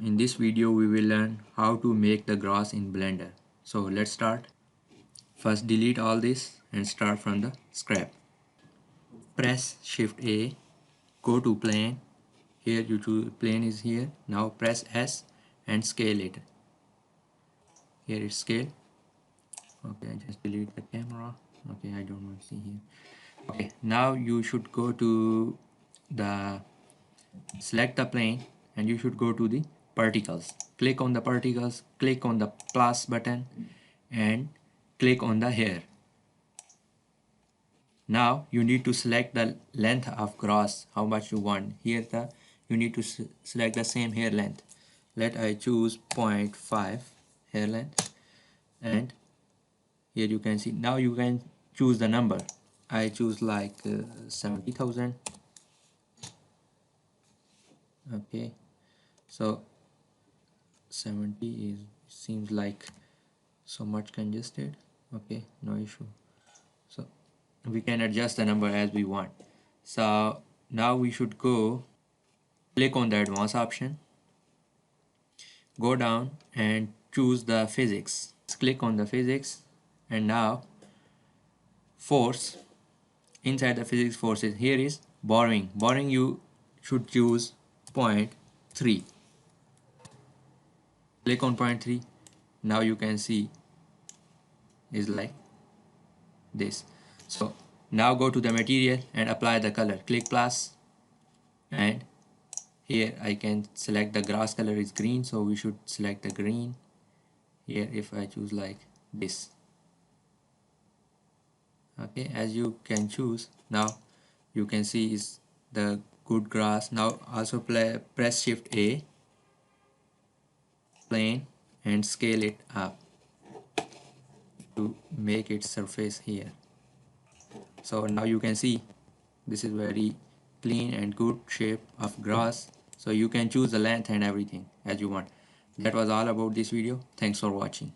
In this video we will learn how to make the grass in Blender. So let's start. First delete all this and start from the scrap. Press Shift A, go to plane. Here you choose plane is here. Now press S and scale it. Here it's scale. Okay, I just delete the camera. Okay, I don't want to see here. Okay, now you should go to the select the plane and you should go to the particles. Click on the particles, click on the plus button and click on the hair. Now you need to select the length of grass, how much you want. Here you need to select the same hair length. Let I choose 0.5 hair length, and here you can see. Now you can choose the number. I choose like 70,000. Okay, so 70 is seems like so much congested. Okay, no issue. So we can adjust the number as we want. So now we should go click on the advanced option, go down and choose the physics. Click on the physics, and now force. Inside the physics forces, here is borrowing you should choose 0.3. Click on 0.3. Now you can see is like this. So now go to the material and apply the color. Click plus, and here I can select the grass color is green, so we should select the green. Here if I choose like this. Okay, as you can choose. Now you can see is the good grass. Now also press Shift A, plane, and scale it up to make its surface here. So now you can see this is very clean and good shape of grass. So you can choose the length and everything as you want. That was all about this video. Thanks for watching.